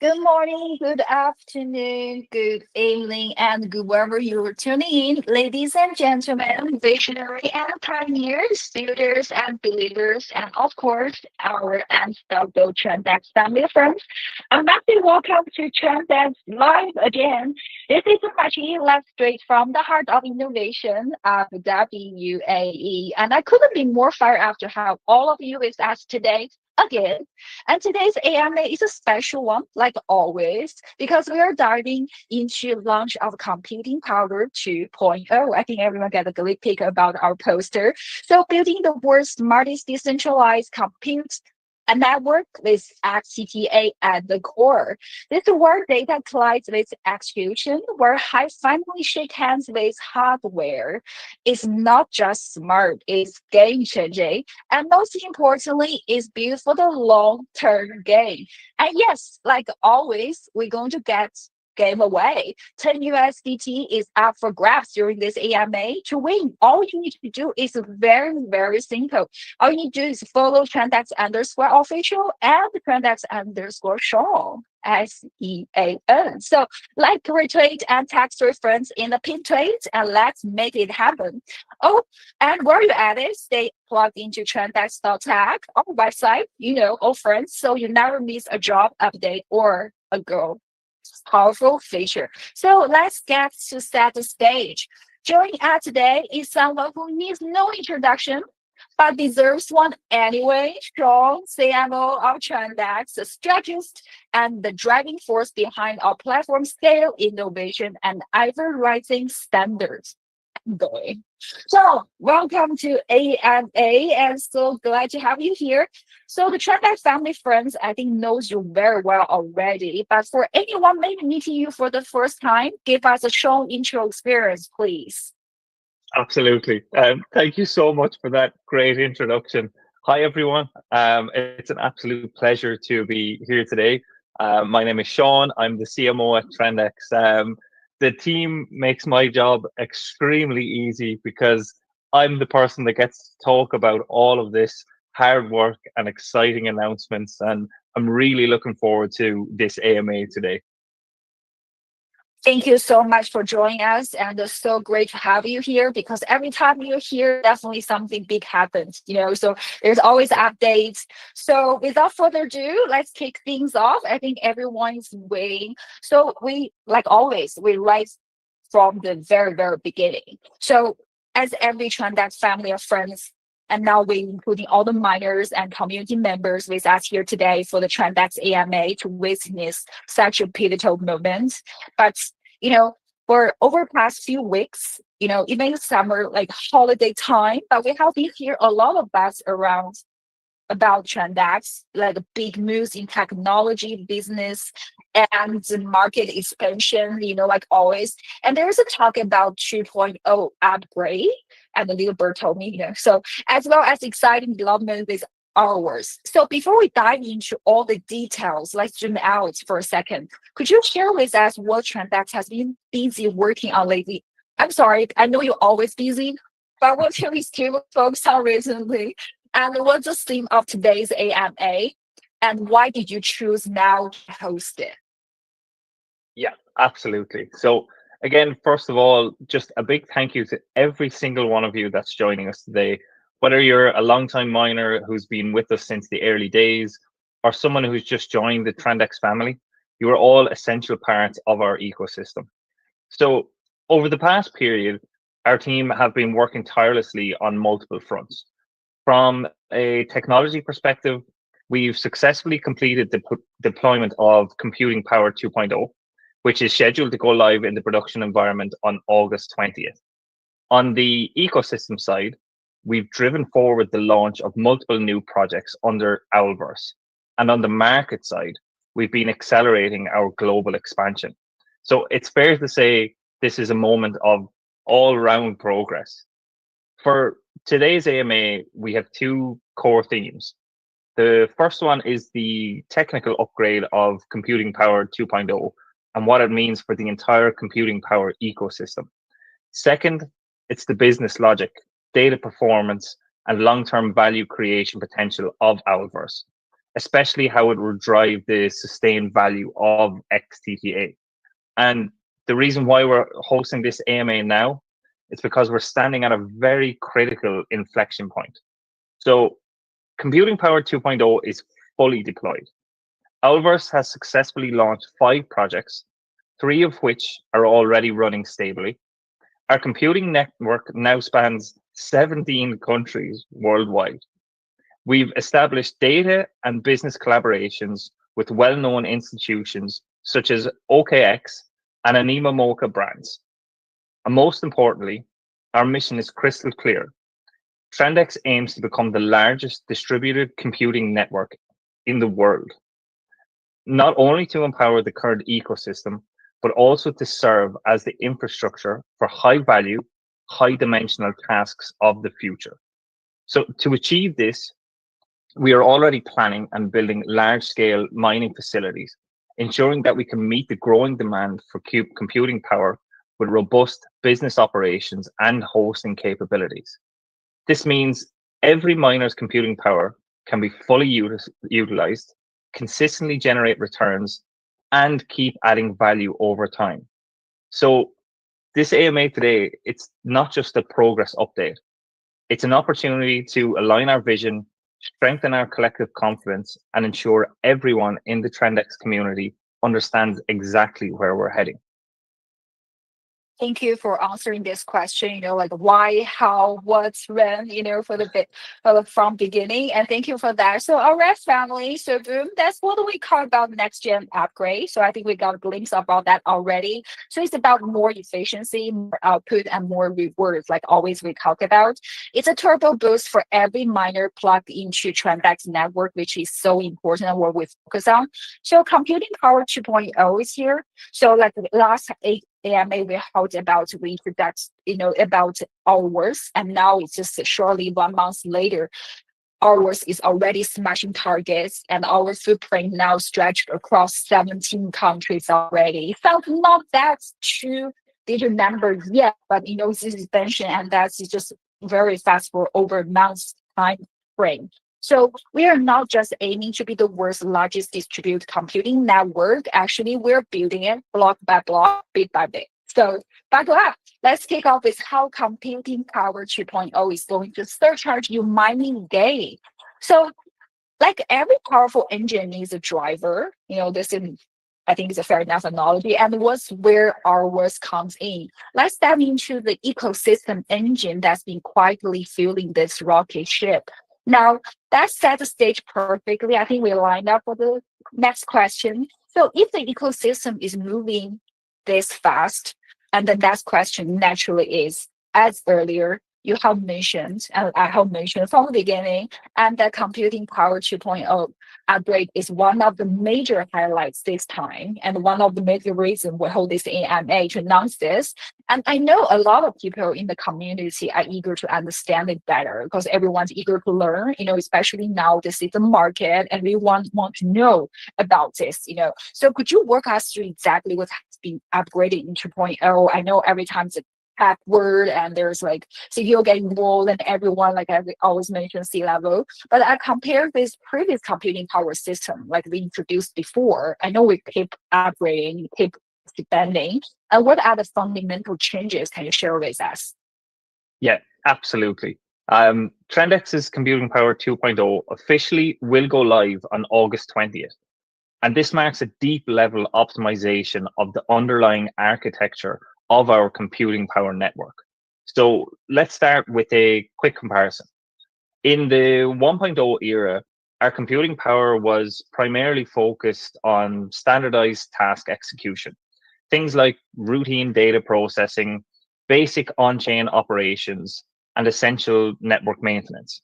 Good morning, good afternoon, good evening, and good wherever you're tuning in, ladies and gentlemen, visionary and pioneers, builders and believers, and of course, our unstoppable Trandex family of friends. A massive welcome to Trandex Live again. This is Machi, live straight from the heart of innovation, Abu Dhabi, UAE. And I couldn't be more fired up to have all of you with us today again. And today's AMA is a special one, like always, because we are diving into launch of Computing Power 2.0. I think everyone get a good pick about our poster. So building the world's smartest decentralized compute a network with XTTA at the core. This is where data collides with execution, where high finally shake hands with hardware. It's not just smart, it's game changing. And most importantly, it's built for the long term game. And yes, like always, we're going to get game away. 10 USDT is up for grabs during this AMA. To win, all you need to do is very, very simple. All you need to do is follow Trandex underscore official and Trandex underscore Sean. SEAN. So, like, retweet and text your friends in the pin tweet and let's make it happen. Oh, and while you're at it, stay plugged into Trandex.tech, our website, all friends, so you never miss a job update or a girl powerful feature. So let's get to set the stage. Joining us today is someone who needs no introduction, but deserves one anyway. Strong CMO of Trandex, the strategist and the driving force behind our platform scale, innovation, and ever-rising standards going. So, welcome to AMA, and so glad to have you here. So, the Trandex family friends, I think, knows you very well already. But for anyone maybe meeting you for the first time, give us a short intro experience, please. Absolutely. Thank you so much for that great introduction. Hi, everyone. It's an absolute pleasure to be here today. My name is Sean. I'm the CMO at Trendex. The team makes my job extremely easy because I'm the person that gets to talk about all of this hard work and exciting announcements. And I'm really looking forward to this AMA today. Thank you so much for joining us, and it's so great to have you here because every time you're here, definitely something big happens. So there's always updates. So without further ado, let's kick things off. I think everyone is waiting. So we, like always, we write from the very, very beginning. So as every Trandex family of friends, and now we including all the miners and community members with us here today for the Trandex AMA to witness such a pivotal moment. But you know, for over past few weeks, even summer like holiday time, but we have been here a lot of buzz around about Trandex, like big moves in technology, business, and the market expansion, like always. And there's a talk about 2.0 upgrade, and the little bird told me, so as well as exciting development with ours. So before we dive into all the details, let's zoom out for a second. Could you share with us what Trandex has been busy working on lately? I'm sorry, I know you're always busy, but what have you still focused on recently? And what's the theme of today's AMA? And why did you choose now to host it? Yeah, absolutely. So, again, first of all, just a big thank you to every single one of you that's joining us today. Whether you're a longtime miner who's been with us since the early days, or someone who's just joined the Trendex family, you are all essential parts of our ecosystem. So, over the past period, our team have been working tirelessly on multiple fronts. From a technology perspective, we've successfully completed the deployment of Computing Power 2.0, which is scheduled to go live in the production environment on August 20th. On the ecosystem side, we've driven forward the launch of multiple new projects under Owlverse. And on the market side, we've been accelerating our global expansion. So it's fair to say this is a moment of all round progress. For today's AMA, we have two core themes. The first one is the technical upgrade of Computing Power 2.0 and what it means for the entire computing power ecosystem. Second, it's the business logic, data performance, and long-term value creation potential of Owlverse. especially how it will drive the sustained value of XTTA. And the reason why we're hosting this AMA now is because we're standing at a very critical inflection point. So, Computing Power 2.0 is fully deployed. Owlverse has successfully launched 5 projects, 3 of which are already running stably. Our computing network now spans 17 countries worldwide. We've established data and business collaborations with well known institutions such as OKX and Anima Mocha brands. And most importantly, our mission is crystal clear. Trendex aims to become the largest distributed computing network in the world, not only to empower the current ecosystem, but also to serve as the infrastructure for high value, high dimensional tasks of the future. So, to achieve this, we are already planning and building large scale mining facilities, ensuring that we can meet the growing demand for computing power with robust business operations and hosting capabilities. This means every miner's computing power can be fully utilized, consistently generate returns, and keep adding value over time. So, this AMA today, it's not just a progress update. It's an opportunity to align our vision, strengthen our collective confidence, and ensure everyone in the Trendex community understands exactly where we're heading. Thank you for answering this question, like why, how, what's, when, for the bit from beginning. And thank you for that. So our rest family, so boom, that's what we call about next gen upgrade. So I think we got a glimpse about that already. So it's about more efficiency, more output, and more rewards, like always we talk about. It's a turbo boost for every miner plugged into Trendex network, which is so important and what we focus on. So computing power 2.0 is here. So like the last 8 AMA we held about we introduced, about ours, and now it's just shortly 1 month later, ours is already smashing targets, and our footprint now stretched across 17 countries already. It sounds not that too digit number yet, but it's expansion, and that's just very fast for over months time frame. So we are not just aiming to be the world's largest distributed computing network. Actually, we're building it block by block, bit by bit. So buckle up. Let's kick off with how computing power 2.0 is going to surcharge your mining day. So like every powerful engine needs a driver, this is, I think, is a fair enough analogy. And what's where our work comes in. Let's dive into the ecosystem engine that's been quietly fueling this rocket ship. Now, that set the stage perfectly. I think we lined up for the next question. So if the ecosystem is moving this fast, and the next question naturally is, as earlier, you have mentioned, and I have mentioned from the beginning, and that computing power 2.0 upgrade is one of the major highlights this time, and one of the major reasons we hold this AMA to announce this. And I know a lot of people in the community are eager to understand it better because everyone's eager to learn, especially now this is the market, and we want to know about this. So could you walk us through exactly what has been upgraded in 2.0? I know every time it's a tech word and there's like CPU getting involved and everyone, like I always mention C level. But I compare this previous computing power system like we introduced before. I know we keep upgrading, keep expanding. And what are the fundamental changes can you share with us? Yeah, absolutely. Trendex's Computing Power 2.0 officially will go live on August 20th. And this marks a deep level optimization of the underlying architecture of our computing power network. So let's start with a quick comparison. In the 1.0 era, our computing power was primarily focused on standardized task execution, things like routine data processing, basic on chain operations, and essential network maintenance.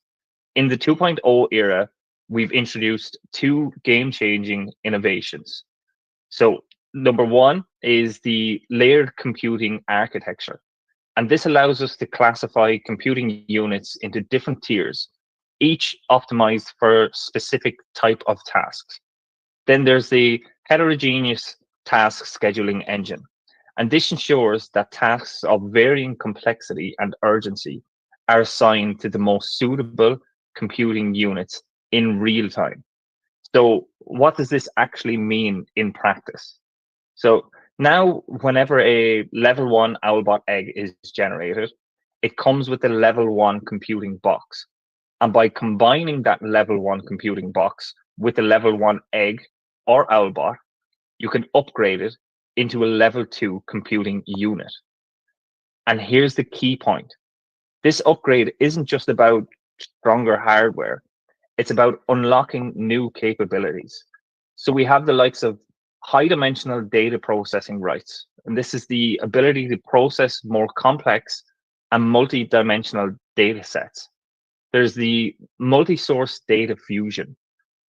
In the 2.0 era, we've introduced 2 game-changing innovations. So, number one is the layered computing architecture. And this allows us to classify computing units into different tiers, each optimized for specific type of tasks. Then there's the heterogeneous task scheduling engine. And this ensures that tasks of varying complexity and urgency are assigned to the most suitable computing units in real time. So what does this actually mean in practice? So now whenever a level one Owlbot egg is generated, it comes with a level one computing box. And by combining that level one computing box with a level one egg or Owlbot, you can upgrade it into a level two computing unit. And here's the key point. This upgrade isn't just about stronger hardware, it's about unlocking new capabilities. So we have the likes of high dimensional data processing rights. And this is the ability to process more complex and multi-dimensional data sets. There's the multi-source data fusion.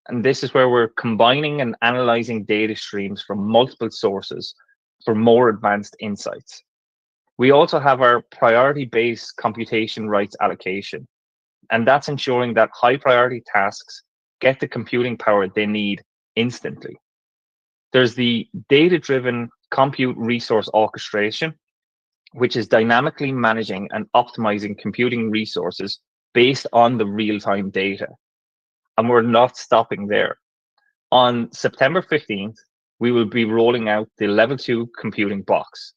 And this is where we're combining and analyzing data streams from multiple sources for more advanced insights. We also have our priority-based computation rights allocation, and that's ensuring that high priority tasks get the computing power they need instantly. There's the data-driven compute resource orchestration, which is dynamically managing and optimizing computing resources based on the real-time data. And we're not stopping there. On September 15th, we will be rolling out the level two computing box.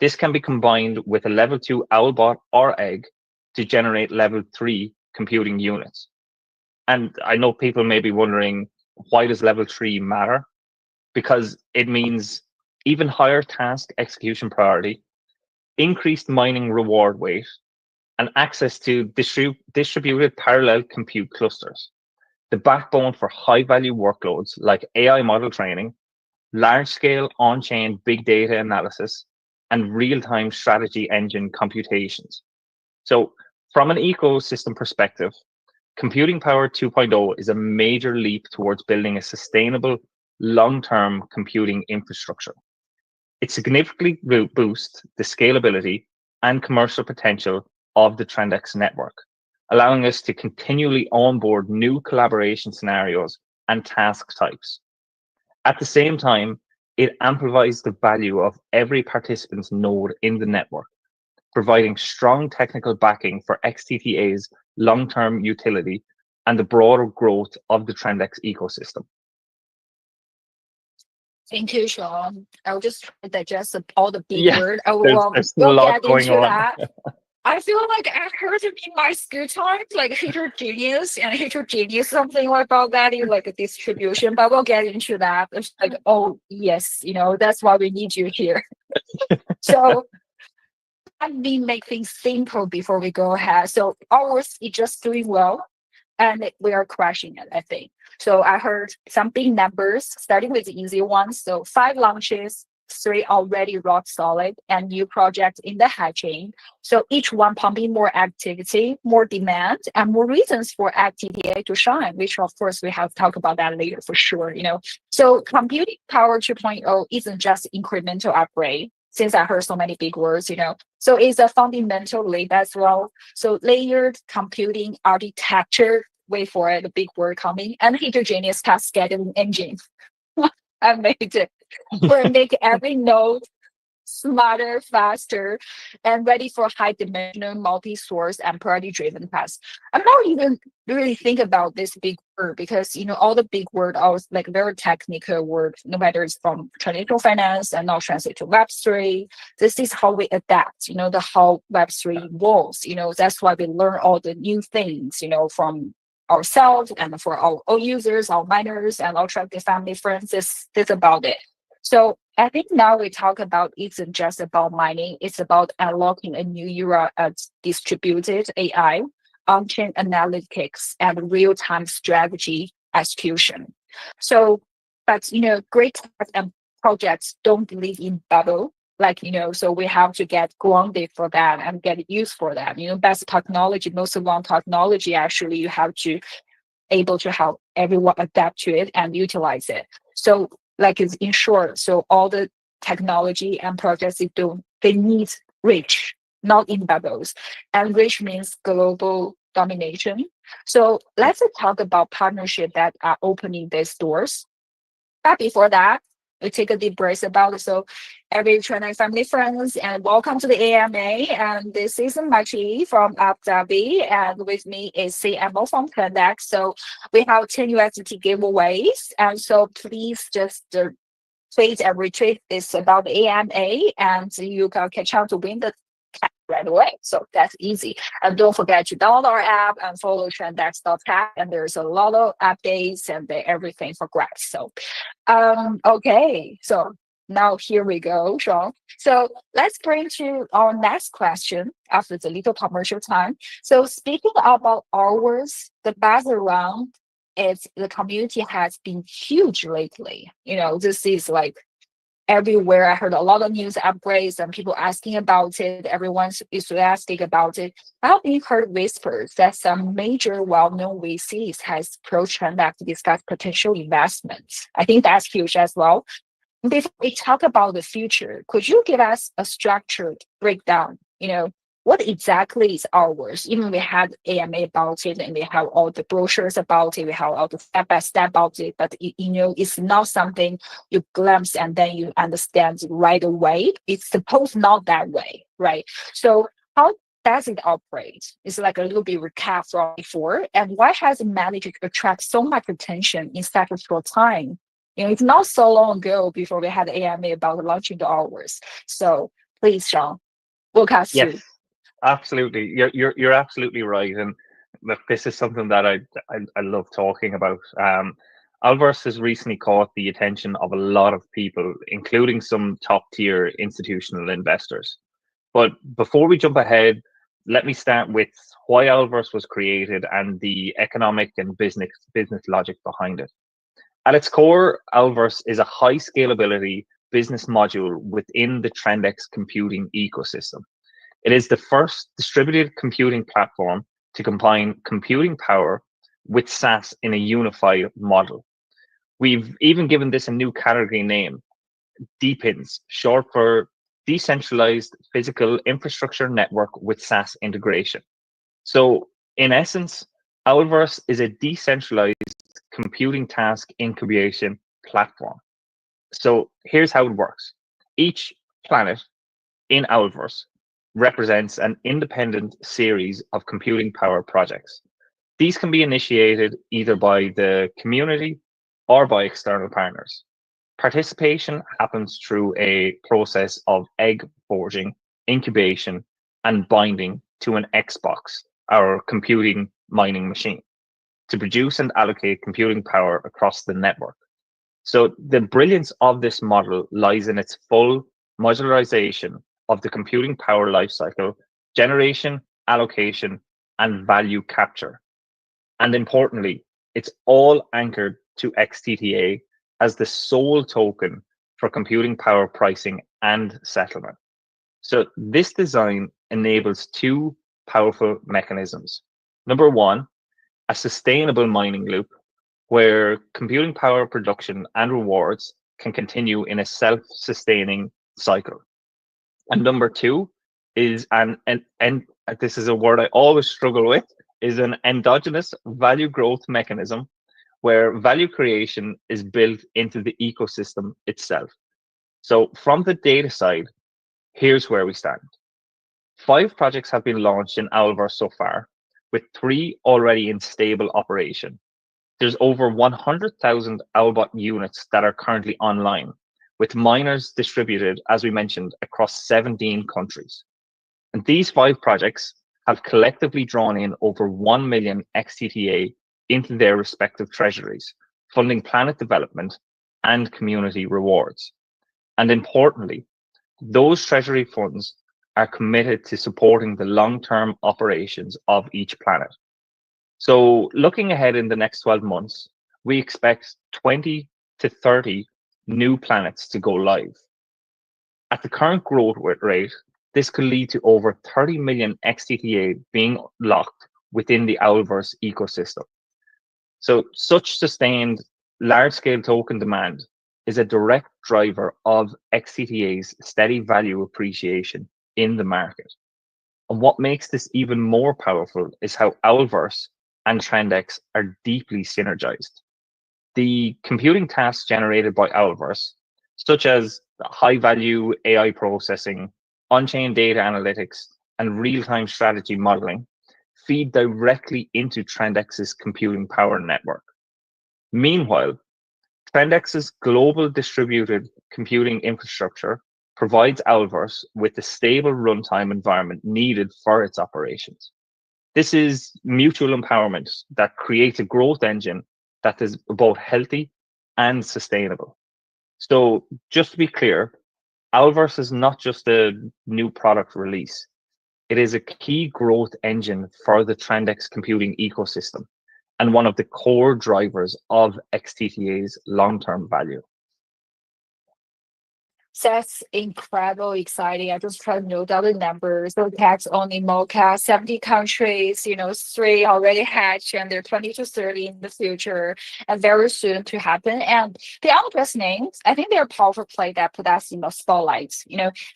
This can be combined with a level two Owlbot or egg to generate level three computing units. And I know people may be wondering, why does level three matter? Because it means even higher task execution priority, increased mining reward weight, and access to distributed parallel compute clusters, the backbone for high value workloads like AI model training, large scale on chain big data analysis, and real time strategy engine computations. So, from an ecosystem perspective, Computing Power 2.0 is a major leap towards building a sustainable, long term computing infrastructure. It significantly boosts the scalability and commercial potential of the Trendex network, allowing us to continually onboard new collaboration scenarios and task types. At the same time, it amplifies the value of every participant's node in the network, providing strong technical backing for XTTA's long-term utility and the broader growth of the Trendex ecosystem. Thank you, Sean. I'll just try to digest all the big Yeah, word. I there's will there's a we'll lot get going into on. that. I feel like I heard it in my school times, like heterogeneous and heterogeneous, something about that in like a distribution, but we'll get into that. It's like, oh yes, that's why we need you here. So let me make things simple before we go ahead. So ours is just doing well and we are crushing it, I think. So I heard some big numbers, starting with the easy ones. So 5 launches, 3 already rock solid, and new projects in the hatching. So each one pumping more activity, more demand, and more reasons for XTTA to shine, which of course we have to talk about that later for sure. So Computing Power 2.0 isn't just incremental upgrade, since I heard so many big words. So it's a fundamental leap as well. So layered computing architecture, wait for it, the big word coming, and heterogeneous cascading engine. I made it. We make every node smarter, faster, and ready for high dimensional, multi-source, and priority-driven tasks. I'm not even really think about this big word because all the big word are like very technical word, no matter it's from traditional finance and now translate to Web3. This is how we adapt, the how Web3 evolves. That's why we learn all the new things, from ourselves and for our own users, our miners, and our trusted family friends. This about it. So I think now we talk about it's just about mining. It's about unlocking a new era of distributed AI, on-chain analytics, and real-time strategy execution. So, but great tech and projects don't live in bubble. So we have to get grounded for that and get used for that. Best technology, most advanced technology, actually, you have to able to help everyone adapt to it and utilize it. So like it's in short, so all the technology and projects they need reach, not in bubbles. And reach means global domination. So let's talk about partnership that are opening these doors. But before that, we take a deep breath about it. So every China family friends, and welcome to the AMA. And this is Machi from Abu Dhabi, and with me is CMO from Connect. So we have 10 USDT giveaways, and so please just tweet and retweet is about the AMA, and you can catch up to win the tag right away. So that's easy. And don't forget to download our app and follow Trendex.tech. And there's a lot of updates and everything for grabs. So okay, so now here we go, Sean. So let's bring to our next question after the little commercial time. So speaking about hours, the buzz around it, the community has been huge lately. This is like everywhere. I heard a lot of news upgrades and people asking about it. Everyone's enthusiastic about it. I've been heard whispers that some major well-known VCs has approached Transact to discuss potential investments. I think that's huge as well. Before we talk about the future, could you give us a structured breakdown? What exactly is ours? Even we had AMA about it, and we have all the brochures about it, we have all the step by step about it, but it's not something you glimpse and then you understand right away. It's supposed not that way, right? So how does it operate? It's like a little bit recap from before, and why has it managed to attract so much attention in such a short time? It's not so long ago before we had AMA about launching the hours. So please, Sean, walk us Yes, through. absolutely. You're absolutely right, and look, this is something that I love talking about. Alverse has recently caught the attention of a lot of people, including some top tier institutional investors. But before we jump ahead, let me start with why Alverse was created and the economic and business logic behind it. At its core, Alverse is a high scalability business module within the Trendex computing ecosystem. It is the first distributed computing platform to combine computing power with SaaS in a unified model. We've even given this a new category name, DPINs, short for Decentralized Physical Infrastructure Network with SaaS integration. So, in essence, Owlverse is a decentralized computing task incubation platform. So, here's how it works: each planet in Owlverse represents an independent series of computing power projects. These can be initiated either by the community or by external partners. Participation happens through a process of egg forging, incubation, and binding to an Xbox, our computing mining machine, to produce and allocate computing power across the network. So the brilliance of this model lies in its full modularization of the computing power lifecycle, generation, allocation, and value capture. And importantly, it's all anchored to XTTA as the sole token for computing power pricing and settlement. So this design enables two powerful mechanisms. Number one, a sustainable mining loop where computing power production and rewards can continue in a self-sustaining cycle. And number two is and this is a word I always struggle with, is an endogenous value growth mechanism where value creation is built into the ecosystem itself. So from the data side, here's where we stand. 5 projects have been launched in Owlverse so far, with 3 already in stable operation. There's over 100,000 Owlbot units that are currently online, with miners distributed, as we mentioned, across 17 countries. And these 5 projects have collectively drawn in over 1 million XTTA into their respective treasuries, funding planet development and community rewards. And importantly, those treasury funds are committed to supporting the long-term operations of each planet. So looking ahead in the next 12 months, we expect 20 to 30 new planets to go live. At the current growth rate, this could lead to over 30 million XTTA being locked within the Owlverse ecosystem. So such sustained large-scale token demand is a direct driver of XTTA's steady value appreciation in the market. And what makes this even more powerful is how Owlverse and Trendex are deeply synergized. The computing tasks generated by Owlverse, such as high value AI processing, on chain data analytics, and real time strategy modeling feed directly into Trendex's computing power network. Meanwhile, Trendex's global distributed computing infrastructure provides Alverse with the stable runtime environment needed for its operations. This is mutual empowerment that creates a growth engine that is both healthy and sustainable. So, just to be clear, Alverse is not just a new product release. It is a key growth engine for the Trendex computing ecosystem and one of the core drivers of XTTA's long-term value. So that's incredible exciting. I just try to note down the numbers. So tax only MOCA, 70 countries, three already hatched and they're 20 to 30 in the future and very soon to happen. And the Alibaba names, I think they're a powerful play that put us in the spotlight,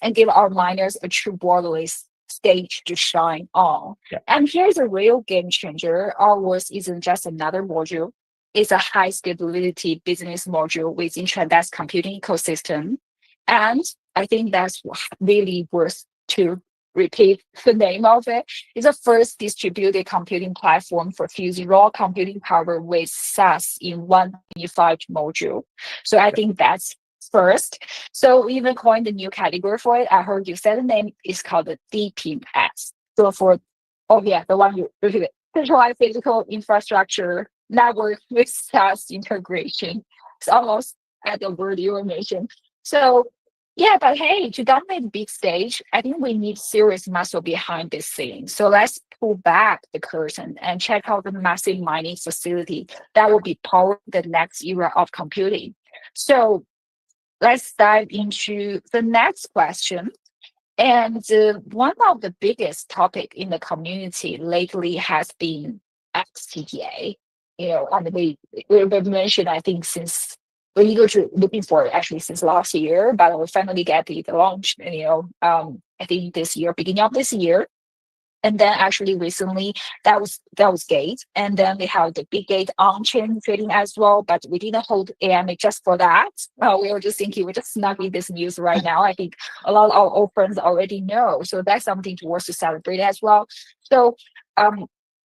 and give our miners a true borderless stage to shine on. Yeah. And here's a real game changer. Ours isn't just another module. It's a high scalability business module within Trendex computing ecosystem. And I think that's really worth to repeat the name of it. It's the first distributed computing platform for fusing raw computing power with SAS in one unified module. So I think that's first. So we even coined a new category for it. I heard you said the name is called the DPMS. So for, oh yeah, the one you repeated, centralized physical infrastructure network with SAS integration. It's almost at the word you mentioned. So yeah, but hey, to dominate the big stage, I think we need serious muscle behind this scene. So let's pull back the curtain and check out the massive mining facility that will be powering the next era of computing. So let's dive into the next question. And one of the biggest topic in the community lately has been XTTA. And we've mentioned, I think, since we're looking for it actually since last year, but we finally get the launch, I think this year, beginning of this year. And then actually recently that was Gate. And then we have the big Gate on-chain trading as well, but we didn't hold AMA just for that. We were just thinking we're just snugging this news right now. I think a lot of our old friends already know. So that's something to worth to celebrate as well. So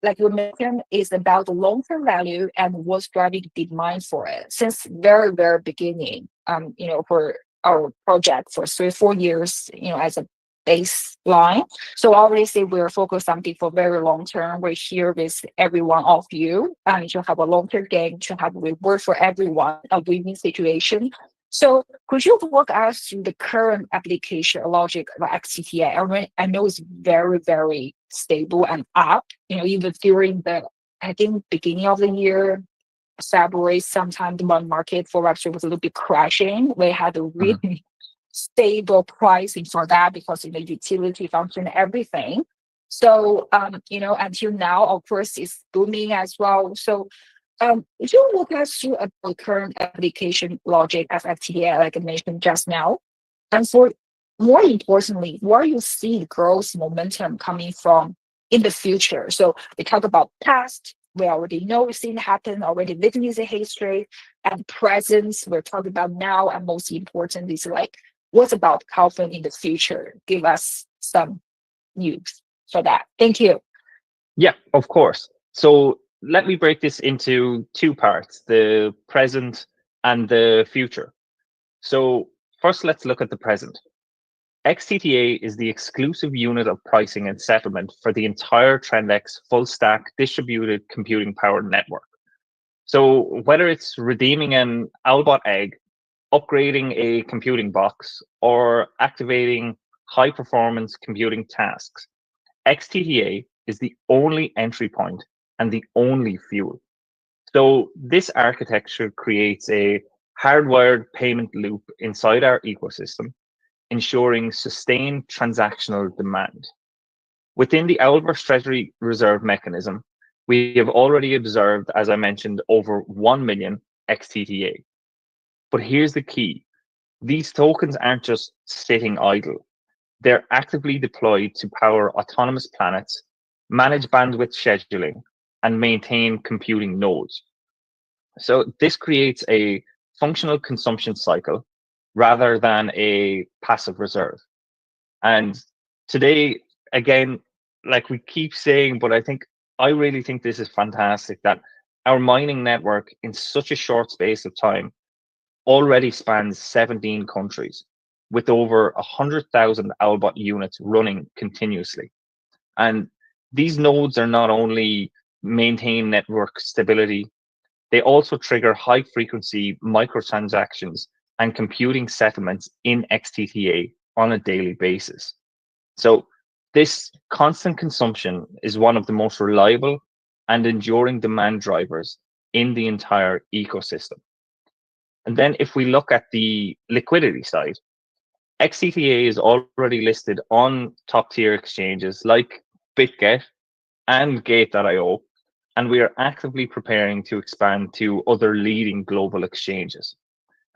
like you mentioned, is about the long-term value and what's driving the demand for it since very, very beginning, for our project for 3 or 4 years, as a baseline. So obviously we're focused on something for very long term. We're here with every one of you to have a long-term game, to have a reward for everyone, a win-win situation. So could you walk us through the current application logic of XTTA? I know it's very, very stable and up, even during the, I think, beginning of the year, February, sometime the market for Web3 was a little bit crashing. We had a really stable pricing for that because of the utility function, everything. So, until now, of course, it's booming as well. So, would you walk us through the current application logic of FTDA, like I mentioned just now? And for more importantly, where you see growth momentum coming from in the future? So we talk about past, we already know we've seen it happen, already living in the history, and presence, we're talking about now, and most important is like, what's about Calvin in the future? Give us some news for that. Thank you. Yeah, of course. So let me break this into two parts, the present and the future. So first, let's look at the present. XTTA is the exclusive unit of pricing and settlement for the entire Trendex full stack distributed computing power network. So whether it's redeeming an Albot egg, upgrading a computing box, or activating high performance computing tasks, XTTA is the only entry point and the only fuel. So this architecture creates a hardwired payment loop inside our ecosystem, ensuring sustained transactional demand. Within the Alverse Treasury Reserve mechanism, we have already observed, as I mentioned, over 1 million XTTA. But here's the key. These tokens aren't just sitting idle. They're actively deployed to power autonomous planets, manage bandwidth scheduling, and maintain computing nodes. So this creates a functional consumption cycle rather than a passive reserve. And today, again, like we keep saying, but I really think this is fantastic that our mining network in such a short space of time already spans 17 countries with over 100,000 Albot units running continuously. And these nodes are not only maintain network stability, they also trigger high frequency microtransactions and computing settlements in XTTA on a daily basis. So this constant consumption is one of the most reliable and enduring demand drivers in the entire ecosystem. And then if we look at the liquidity side, XCTA is already listed on top tier exchanges like BitGet and Gate.io, and we are actively preparing to expand to other leading global exchanges.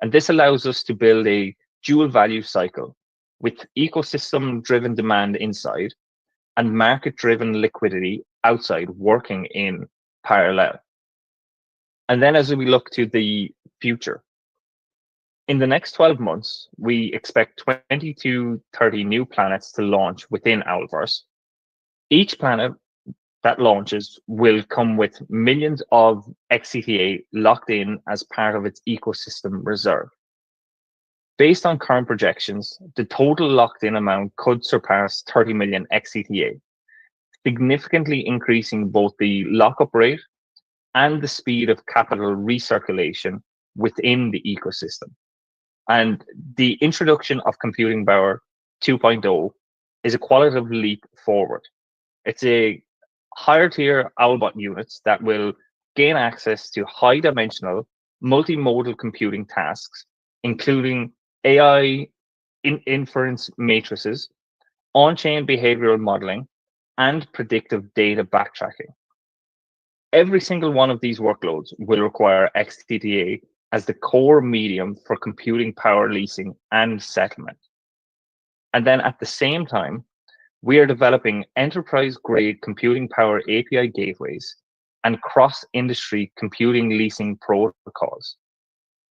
And this allows us to build a dual value cycle with ecosystem driven demand inside and market driven liquidity outside working in parallel. And then as we look to the future, in the next 12 months, we expect 20 to 30 new planets to launch within Owlverse. Each planet that launches will come with millions of XCTA locked in as part of its ecosystem reserve. Based on current projections, the total locked in amount could surpass 30 million XCTA, significantly increasing both the lockup rate and the speed of capital recirculation within the ecosystem. And the introduction of Computing Power 2.0 is a qualitative leap forward. It's a higher tier Owlbot units that will gain access to high dimensional multimodal computing tasks, including AI inference matrices, on chain behavioral modeling, and predictive data backtracking. Every single one of these workloads will require XTTA as the core medium for computing power leasing and settlement. And then at the same time, we are developing enterprise grade computing power API gateways and cross industry computing leasing protocols.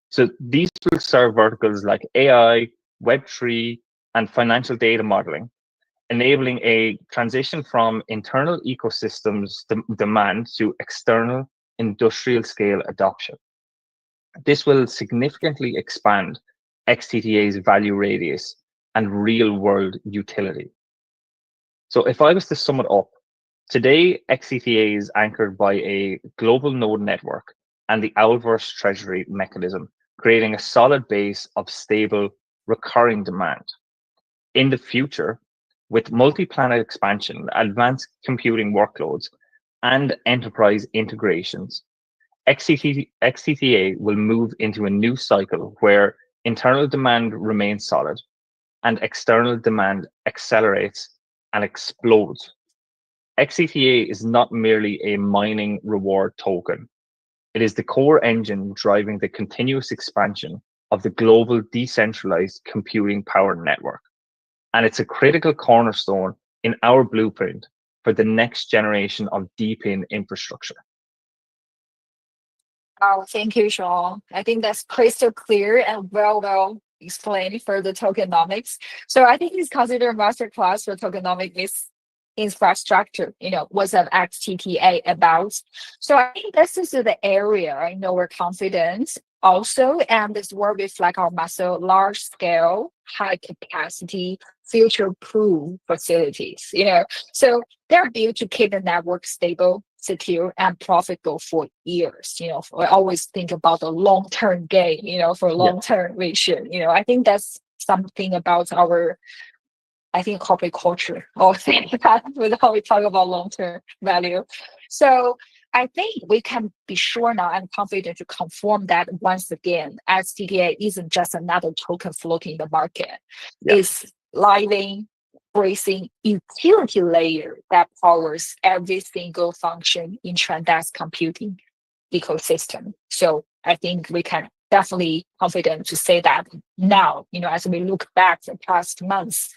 So these will serve verticals like AI, Web3, and financial data modeling, enabling a transition from internal ecosystems demand to external industrial scale adoption. This will significantly expand XTTA's value radius and real world utility. So if I was to sum it up, today XCTA is anchored by a global node network and the Owlverse treasury mechanism, creating a solid base of stable, recurring demand. In the future, with multi-planet expansion, advanced computing workloads, and enterprise integrations, XTTA will move into a new cycle where internal demand remains solid and external demand accelerates and explodes. XCTA is not merely a mining reward token. It is the core engine driving the continuous expansion of the global decentralized computing power network. And it's a critical cornerstone in our blueprint for the next generation of deep-in infrastructure. Oh, thank you, Sean. I think that's crystal clear and well explained for the tokenomics. So I think it's considered masterclass for tokenomics infrastructure. What's an XTTA about? So I think this is the area I know we're confident also, and this will reflect our muscle large scale, high capacity, future proof facilities. So they're built to keep the network stable, secure, and profitable for years. I always think about the long term gain, for long term vision. I think that's something about our corporate culture or thing that with how we talk about long term value. So I think we can be sure now and confident to confirm that once again, XTTA isn't just another token floating in the market. It's living, breathing utility layer that powers every single function in Trandex computing ecosystem. So I think we can definitely confident to say that now, as we look back the past months.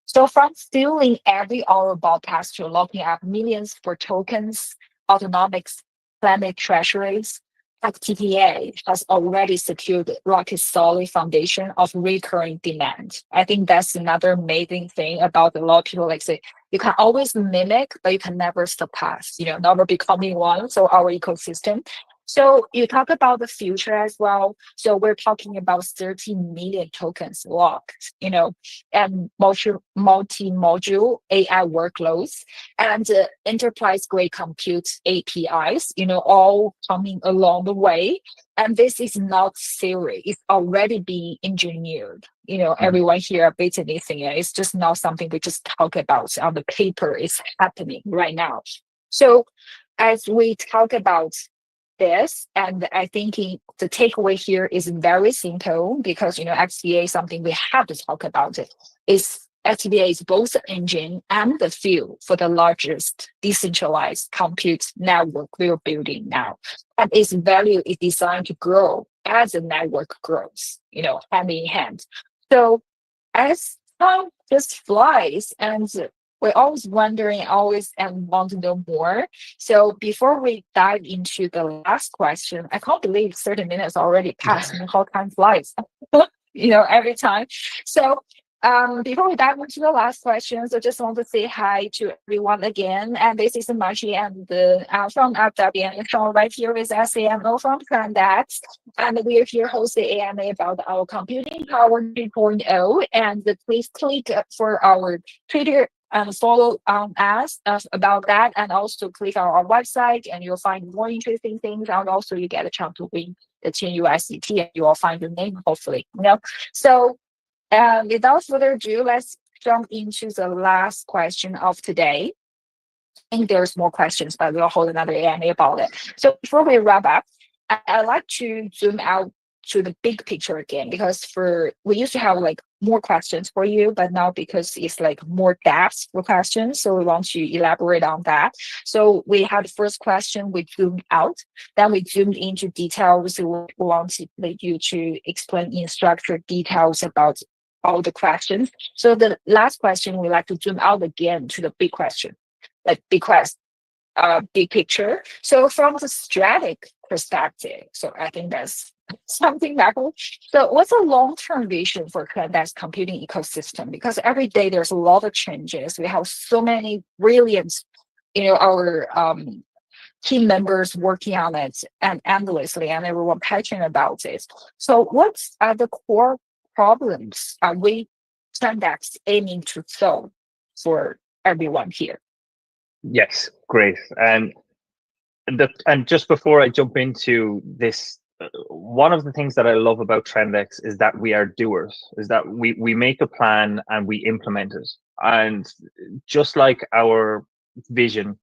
So from stealing every hour broadcast to locking up millions for tokens, autonomics, planet treasuries, XTTA has already secured rock solid foundation of recurring demand. I think that's another amazing thing about a lot of people like say you can always mimic, but you can never surpass, never becoming one. So our ecosystem. So you talk about the future as well. So we're talking about 30 million tokens locked, and multi-module AI workloads and enterprise grade compute APIs, all coming along the way. And this is not theory, it's already being engineered. Mhm. Everyone here are basically thinking it's just not something we just talk about on the paper, it's happening right now. So as we talk about this, and I think the takeaway here is very simple because XDA is something we have to talk about it. Is XDA is both the engine and the fuel for the largest decentralized compute network we're building now. And its value is designed to grow as the network grows, hand in hand. So as time just flies and we're always wondering, always and want to know more. So before we dive into the last question, I can't believe 30 minutes already passed and how time flies, every time. So before we dive into the last question, so just want to say hi to everyone again. And this is Machi and from FW and Sean right here with SAMO from Trandex. And we're here hosting AMA about our computing power 3.0. And please click for our Twitter and follow us about that. And also click on our website and you'll find more interesting things. And also you get a chance to win the Team USDT and you will find your name, hopefully. So without further ado, let's jump into the last question of today. I think there's more questions, but we'll hold another AMA about it. So before we wrap up, I'd like to zoom out to the big picture again, because we used to have like more questions for you, but now because it's like more depth for questions, so we want to elaborate on that. So we had the first question, we zoomed out, then we zoomed into details. We want you to explain in structured details about all the questions. So the last question, we like to zoom out again to the big question, like big picture. So from the strategic perspective, so I think that's something that. So what's a long-term vision for Kandex computing ecosystem? Because every day there's a lot of changes. We have so many brilliant, our team members working on it and endlessly, and everyone passionate about it. So what's the core problems are we Kandex aiming to solve for everyone here? Yes, great. And just before I jump into this, one of the things that I love about Trendex is that we are doers, is that we make a plan and we implement it. And just like our vision,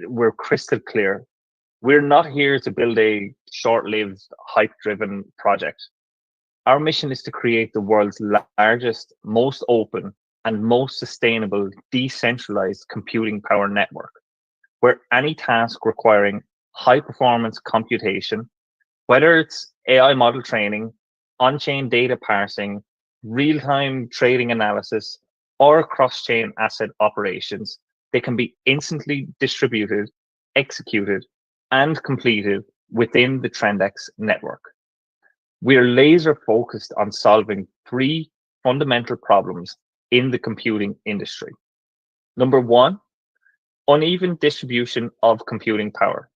we're crystal clear. We're not here to build a short-lived, hype-driven project. Our mission is to create the world's largest, most open, and most sustainable decentralized computing power network, where any task requiring high performance computation, whether it's AI model training, on chain data parsing, real time trading analysis, or cross chain asset operations, they can be instantly distributed, executed, and completed within the Trendex network. We are laser focused on solving three fundamental problems in the computing industry. Number one, uneven distribution of computing power.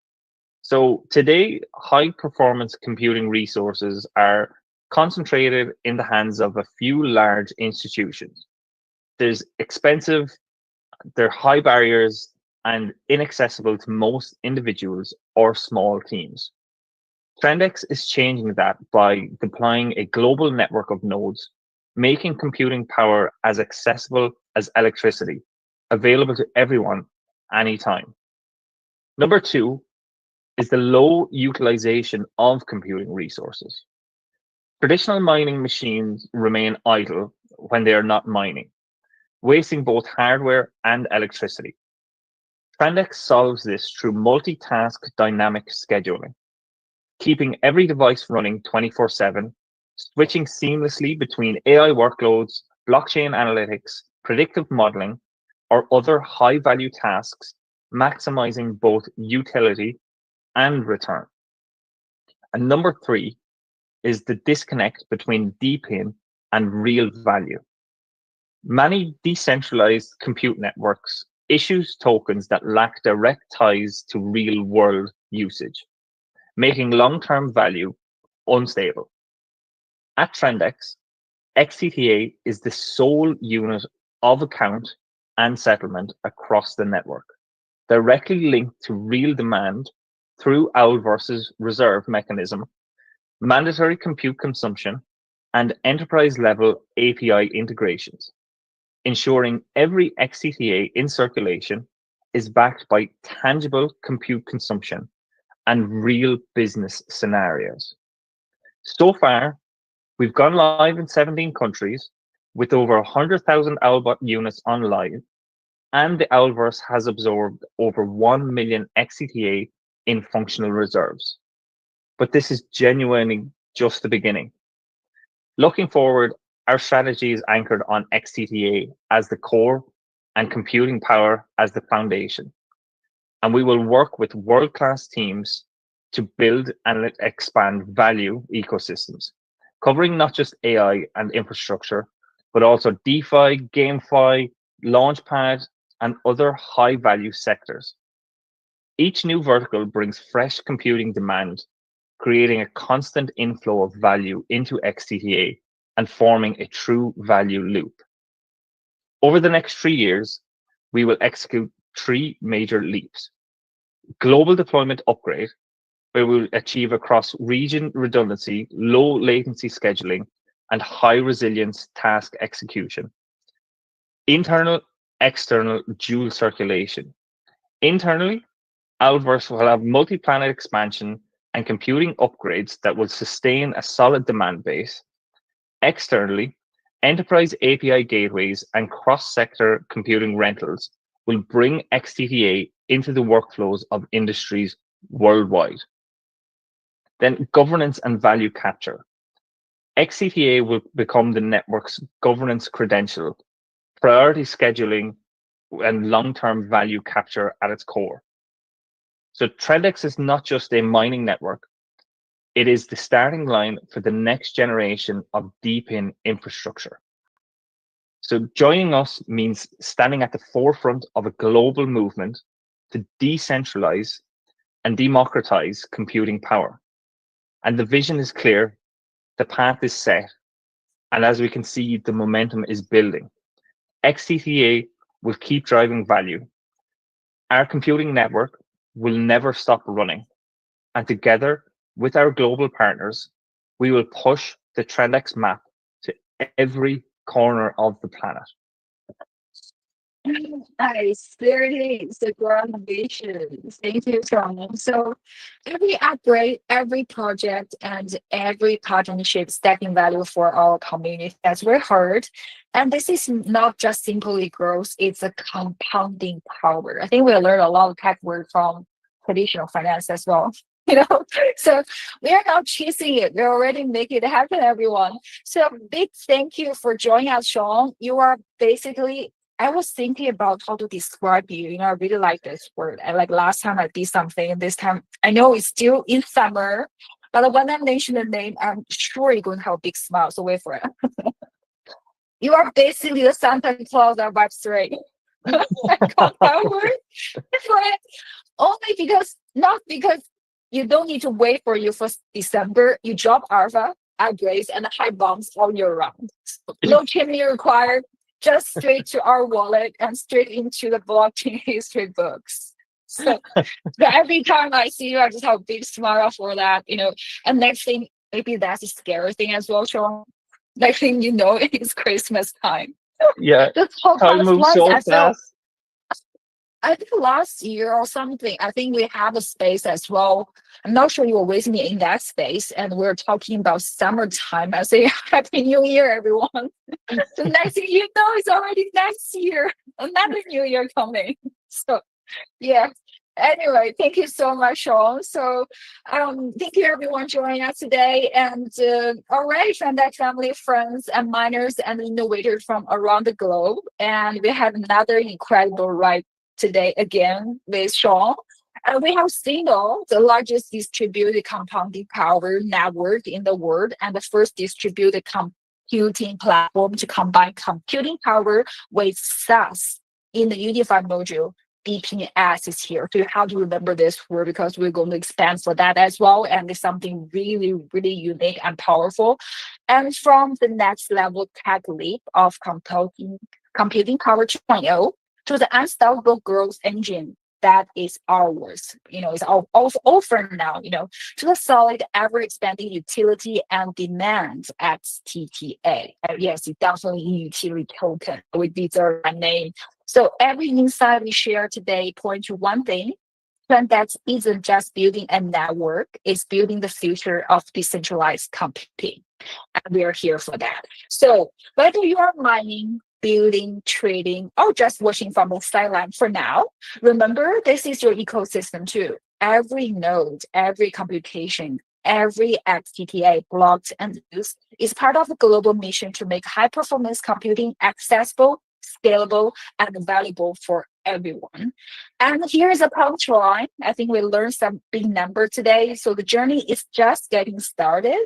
So today, high performance computing resources are concentrated in the hands of a few large institutions. There's expensive, they're high barriers and inaccessible to most individuals or small teams. Trendex is changing that by deploying a global network of nodes, making computing power as accessible as electricity, available to everyone anytime. Number two is the low utilization of computing resources. Traditional mining machines remain idle when they are not mining, wasting both hardware and electricity. Trendex solves this through multitask dynamic scheduling, keeping every device running 24/7, switching seamlessly between AI workloads, blockchain analytics, predictive modeling, or other high value tasks, maximizing both utility and return. And number three is the disconnect between DePIN and real value. Many decentralized compute networks issues tokens that lack direct ties to real world usage, making long-term value unstable. At Trendex, XTTA is the sole unit of account and settlement across the network, directly linked to real demand through OWL versus reserve mechanism, mandatory compute consumption, and enterprise level API integrations, ensuring every XCTA in circulation is backed by tangible compute consumption and real business scenarios. So far, we've gone live in 17 countries with over 100,000 Owlbot units online, and the Owlverse has absorbed over 1 million XCTA in functional reserves. But this is genuinely just the beginning. Looking forward, our strategy is anchored on XTTA as the core and computing power as the foundation. And we will work with world-class teams to build and expand value ecosystems, covering not just AI and infrastructure, but also DeFi, GameFi, Launchpad, and other high-value sectors. Each new vertical brings fresh computing demand, creating a constant inflow of value into XTTA and forming a true value loop. Over the next 3 years, we will execute three major leaps. Global deployment upgrade, where we will achieve across region redundancy, low latency scheduling, and high resilience task execution. Internal, external dual circulation. Internally, Alverse will have multi-planet expansion and computing upgrades that will sustain a solid demand base. Externally, enterprise API gateways and cross-sector computing rentals will bring XTTA into the workflows of industries worldwide. Then governance and value capture. XCTA will become the network's governance credential, priority scheduling, and long-term value capture at its core. So Trendex is not just a mining network, it is the starting line for the next generation of DePIN infrastructure. So joining us means standing at the forefront of a global movement to decentralize and democratize computing power. And the vision is clear, the path is set, and as we can see, the momentum is building. XCTA will keep driving value. Our computing network will never stop running. And together with our global partners, we will push the Trendex map to every corner of the planet. Nice. There it is, the grand vision. Thank you, Sean. So every upgrade, every project, and every partnership stacking value for our community. That's very hard. And this is not just simply growth, it's a compounding power. I think we learned a lot of tech word from traditional finance as well. So we are not chasing it. We already make it happen, everyone. So big thank you for joining us, Sean. You are basically I was thinking about how to describe you. I really like this word. I like last time I did something, and this time I know it's still in summer, but when I mention the name, I'm sure you're going to have a big smile. So wait for it. You are basically the Santa Claus of Web3. I got that word for it. Only because, not because you don't need to wait for your first December. You drop alpha, upgrades, and high bombs all year round. No chimney required. Just straight to our wallet and straight into the blockchain history books. So every time I see you, I just have a big smile for that. And next thing, maybe that's a scary thing as well, Sean. Next thing you know, it's Christmas time. Yeah, This whole time past moves month, so I felt fast. I think last year or something, I think we have a space as well. I'm not sure you were with me in that space, and we're talking about summertime. I say Happy New Year, everyone. The next thing you know, it's already next year, another New Year coming. So, yeah. Anyway, thank you so much, Sean. So, thank you everyone joining us today, and all right, Trandex family, friends, and miners and innovators from around the globe. And we have another incredible ride today again with Sean. And we have Signal, the largest distributed compounding power network in the world, and the first distributed computing platform to combine computing power with SAS in the unified module. DPS is here. So you have to remember this word because we're going to expand for that as well. And it's something really, really unique and powerful. And from the next level tech leap of computing power 2.0 to the unstoppable growth engine that is ours. It's all over now, to the solid, ever expanding utility and demand XTTA. Yes, it's definitely a utility token. We deserve a name. So every insight we share today point to one thing. Trendex isn't just building a network, it's building the future of decentralized computing. And we are here for that. So whether you are mining, building, trading, or just watching from the sideline for now, remember this is your ecosystem too. Every node, every computation, every XTTA blocked and used is part of the global mission to make high performance computing accessible, scalable, and valuable for everyone. And here's a punchline. I think we learned some big number today. So the journey is just getting started.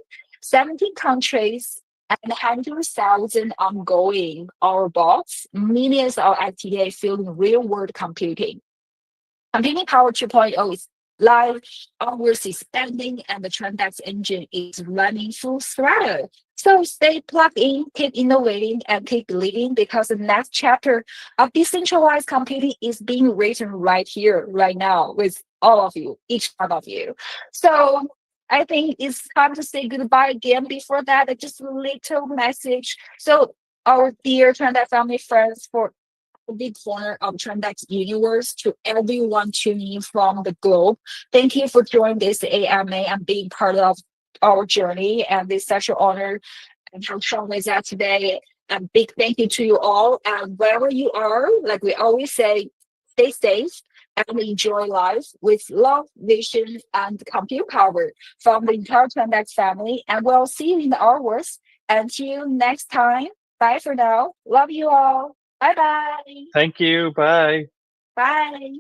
17 countries and 100,000 ongoing our bots, millions of FTA fueling real world computing. Computing Power 2.0 is live, hours is spending, and the Trandex engine is running full throttle. So stay plugged in, keep innovating, and keep believing because the next chapter of decentralized computing is being written right here, right now, with all of you, each one of you. So I think it's time to say goodbye again. Before that, just a little message. So our dear Trandex family friends, for big corner of Trandex universe to everyone tuning in from the globe. Thank you for joining this AMA and being part of our journey. And it's such an honor and how Sean is at today. And big thank you to you all. And wherever you are, like we always say, stay safe and enjoy life with love, vision, and compute power from the entire Trandex family. And we'll see you in the hours. Until next time, bye for now. Love you all. Bye bye. Thank you. Bye. Bye.